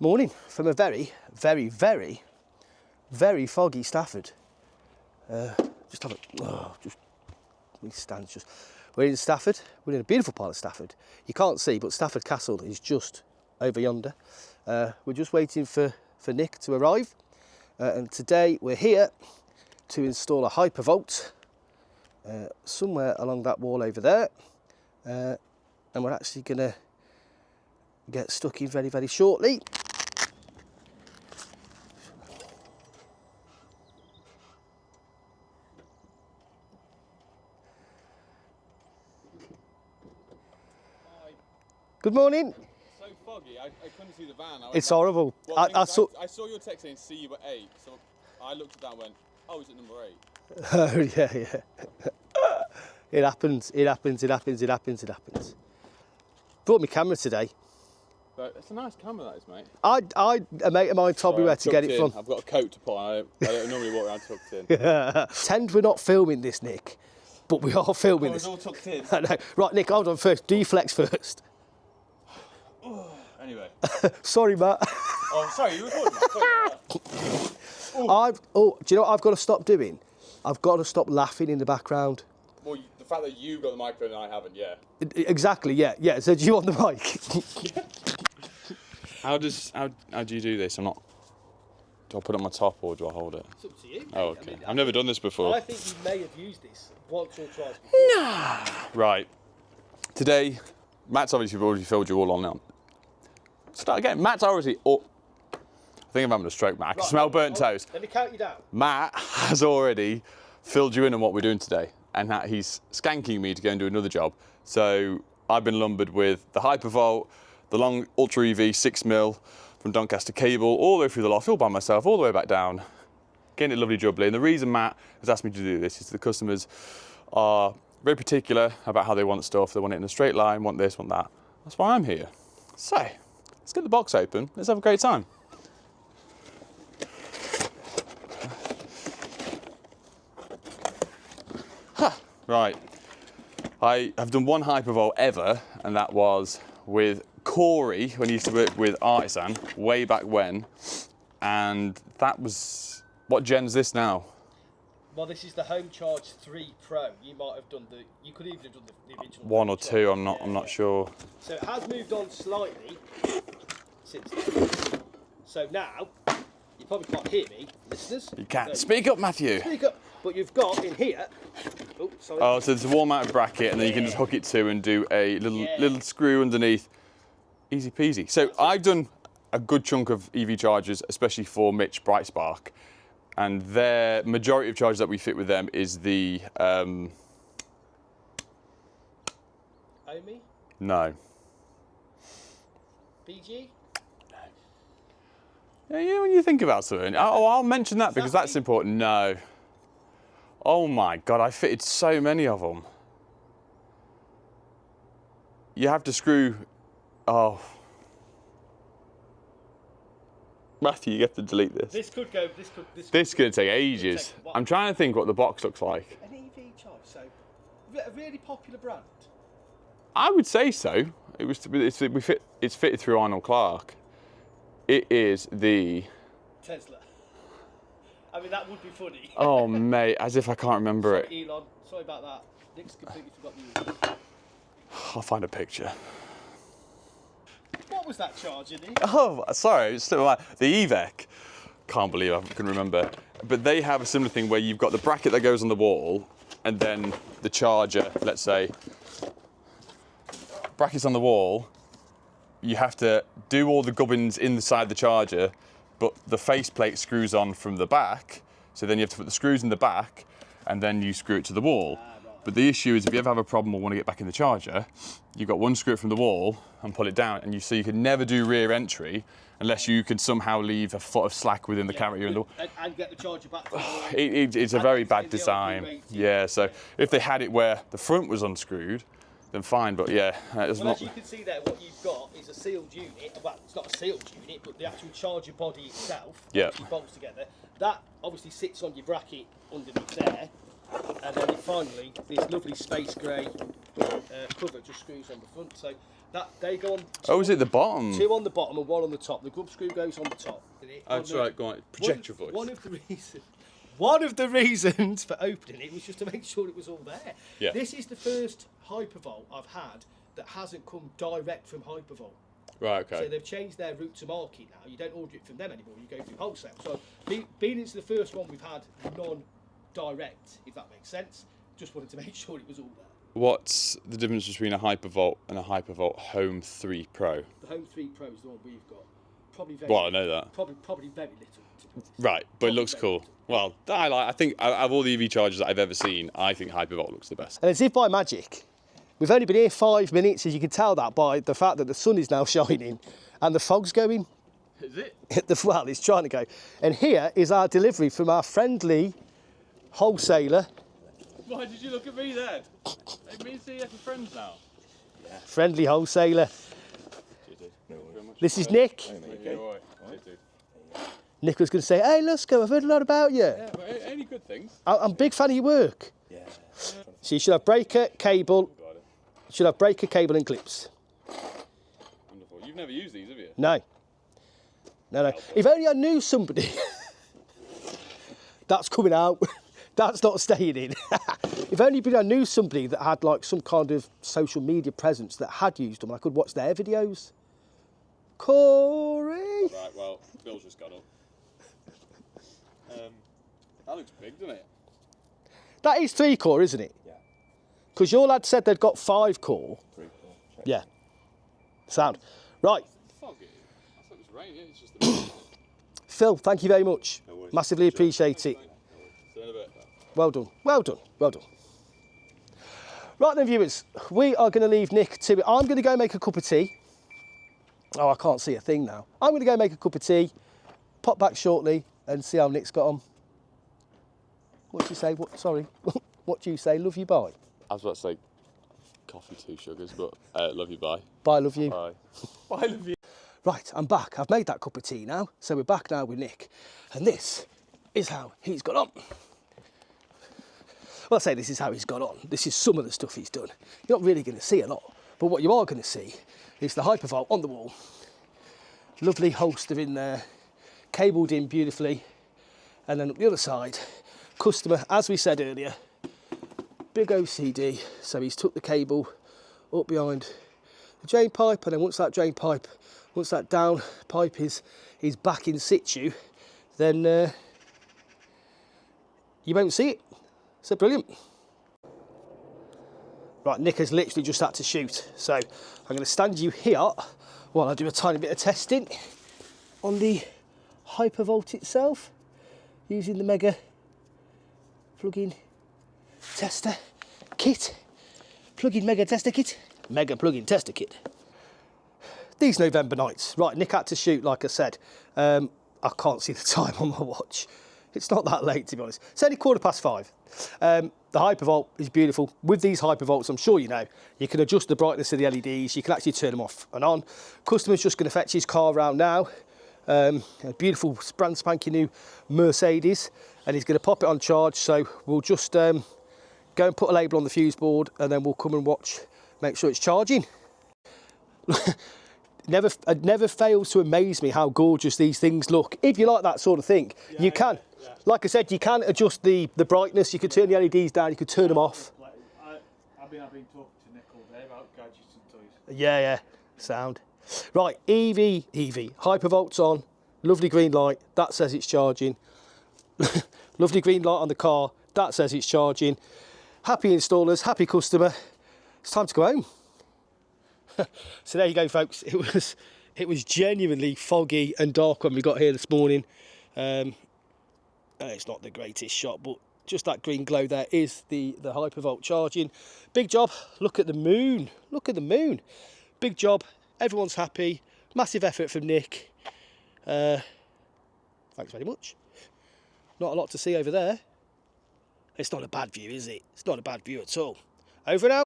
Morning from a very, very, very, very foggy Stafford. Just have a, just, these stands just. We're in Stafford, we're in a beautiful part of Stafford. You can't see, but Stafford Castle is just over yonder. We're just waiting for Nick to arrive. And today we're here to install a Hypervolt somewhere along that wall over there. And we're actually gonna get stuck in very, very shortly. Good morning. So foggy, I couldn't see the van. It's horrible. Well, I saw your text saying see you at 8, so I looked at that and went, oh, is it number 8? Oh, yeah. It happens, it happens, it happens, it happens, it happens. Brought my camera today. But it's a nice camera, that is, mate. A mate of mine told me where to get it from. I've got a coat to put on. I don't normally walk around tucked in. Pretend we're not filming this, Nick, but we are filming this. It's all tucked in. I know. Right, Nick, hold on first. Do you flex first? Anyway. Sorry, Matt. Oh, sorry, you recording that? Do you know what I've got to stop doing? I've got to stop laughing in the background. Well, the fact that you got the microphone and I haven't, yeah. Exactly, yeah. So do you want the mic? How do you do this? Do I put it on my top or do I hold it? It's up to you. Oh, okay. I've never done this before. I think you may have used this once or twice before. Nah. Right. Today, Matt's obviously already filled you all on now. Start again. Matt's already up. I think I'm having a stroke, Matt. I can smell burnt toast. Let me count you down. Matt has already filled you in on what we're doing today, and that he's skanking me to go and do another job. So I've been lumbered with the Hypervolt, the long Ultra EV 6mm from Doncaster cable, all the way through the loft, all by myself, all the way back down, getting it lovely jubbly. And the reason Matt has asked me to do this is the customers are very particular about how they want stuff. They want it in a straight line, want this, want that. That's why I'm here. So, let's get the box open. Let's have a great time. Right. I have done one Hypervolt ever, and that was with Corey when he used to work with Artisan way back when. And that was, what gen's this now? Well, this is the Home Charge 3 Pro. You might have done you could even have done the original. One or two, I'm not sure. So it has moved on slightly since then. So now, you probably can't hear me, listeners. You can't. Speak up, Matthew. Speak up. But you've got in here, oh, sorry. Oh, so there's a wall-mounted bracket, and then you can just hook it to and do a little screw underneath. Easy peasy. So I've done a good chunk of EV chargers, especially for Mitch Brightspark, and their majority of chargers that we fit with them is the Omi? No. BG? Yeah, when you think about something. Oh, I'll mention that because that's important. No. Oh my God, I fitted so many of them. You have to screw, oh. Matthew, you have to delete this. This could go, This could take ages. I'm trying to think what the box looks like. An EV charge, so a really popular brand. I would say so. It's fitted through Arnold Clark. It is the Tesla. I mean, that would be funny. Oh, mate, as if I can't remember it. Elon, sorry about that. Nick's completely forgot you. I'll find a picture. What was that charger, Nick? Oh, sorry, it's slipped my mind. The EVEC. Can't believe I can remember. But they have a similar thing where you've got the bracket that goes on the wall, and then the charger, let's say, brackets on the wall. You have to do all the gubbins inside the charger, but the faceplate screws on from the back, so then you have to put the screws in the back, and then you screw it to the wall. But the issue is if you ever have a problem or want to get back in the charger, you've got one screw from the wall and pull it down, and so you can never do rear entry unless you can somehow leave a foot of slack within the carrier in the and get the charger back. It's a very bad design. Yeah, so if they had it where the front was unscrewed, then fine, but yeah, it's well, not. As you can see there, what you've got is a sealed unit. Well, it's not a sealed unit, but the actual charger body itself, which bolts together. That obviously sits on your bracket underneath there, and then finally this lovely space grey cover just screws on the front. So They go on. Oh, is it the bottom? 2 on the bottom and 1 on the top. The grub screw goes on the top. That's right. Go on. Project your voice. One of the reasons for opening it was just to make sure it was all there. Yeah. This is the first Hypervolt I've had that hasn't come direct from Hypervolt. Right. Okay. So they've changed their route to market now. You don't order it from them anymore. You go through wholesale. So being it's the first one we've had non-direct, if that makes sense. Just wanted to make sure it was all there. What's the difference between a Hypervolt and a Hypervolt Home 3 Pro? The Home 3 Pro is the one we've got. Probably very. Well, I know that. Probably very little. To be honest. Right, but it looks cool. Well, I think out of all the EV chargers that I've ever seen, I think Hypervolt looks the best. And as if by magic, we've only been here 5 minutes, as you can tell that by the fact that the sun is now shining and the fog's going. Is it? Well, it's trying to go. And here is our delivery from our friendly wholesaler. Why did you look at me then? It means you're friends now. Yeah. Friendly wholesaler. This is Nick. Okay. Nick was going to say, "Hey, Lusco, I've heard a lot about you." Yeah, but any good things? I'm a big fan of your work. Yeah. So you should have breaker, cable. You should have breaker, cable, and clips. Wonderful. You've never used these, have you? No. No. If only I knew somebody. That's coming out. That's not staying in. If only I knew somebody that had like some kind of social media presence that had used them, I could watch their videos. Corey. Right. Well, Bill's just got up. That looks big, doesn't it? That is 3-core, isn't it? Yeah. Because your lad said they'd got 5-core. 3-core. Yeah. Sound. Right. It's foggy. I thought it was raining. It's just the Phil, thank you very much. No worries. Massively appreciate it. See you in a bit. Well done. Well done. Well done. Right then, viewers, we are going to leave Nick to it. I'm going to go make a cup of tea. Oh, I can't see a thing now. I'm going to go make a cup of tea, pop back shortly and see how Nick's got on. What do you say? Sorry. What do you say? Love you, bye. I was about to say coffee, 2 sugars, but love you, bye. Bye, love you. Bye. Bye, love you. Right, I'm back. I've made that cup of tea now. So we're back now with Nick. And this is how he's got on. Well, I say this is how he's got on. This is some of the stuff he's done. You're not really going to see a lot. But what you are going to see is the Hypervolt on the wall. Lovely holster in there. Cabled in beautifully. And then up the other side, customer, as we said earlier, big OCD. So he's took the cable up behind the drain pipe, and then once that down pipe is back in situ, then you won't see it. So brilliant. Right, Nick has literally just had to shoot, so I'm going to stand you here while I do a tiny bit of testing on the Hypervolt itself, using the Mega plug-in tester kit. Plug-in Mega tester kit. Mega plug-in tester kit. These November nights. Right, Nick had to shoot, like I said. I can't see the time on my watch. It's not that late, to be honest. It's only 5:15. The Hypervolt is beautiful. With these Hypervolts, I'm sure you know, you can adjust the brightness of the LEDs. You can actually turn them off and on. Customer's just going to fetch his car around now. A beautiful brand spanking new Mercedes, and he's going to pop it on charge. So we'll just go and put a label on the fuse board, and then we'll come and watch, make sure it's charging. It never fails to amaze me how gorgeous these things look. If you like that sort of thing, yeah, you can. Yeah. Like I said, you can adjust the brightness. You could turn the LEDs down. You could turn them off. I've been talking to Nick all day about gadgets and toys. Yeah, sound. Right, EV, Hypervolt's on. Lovely green light. That says it's charging. Lovely green light on the car. That says it's charging. Happy installers, happy customer. It's time to go home. So there you go, folks. It was genuinely foggy and dark when we got here this morning. It's not the greatest shot, but just that green glow there is the Hypervolt charging. Big job. Look at the moon. Look at the moon. Big job. Everyone's happy. Massive effort from Nick. Thanks very much. Not a lot to see over there. It's not a bad view, is it? It's not a bad view at all. Over and out.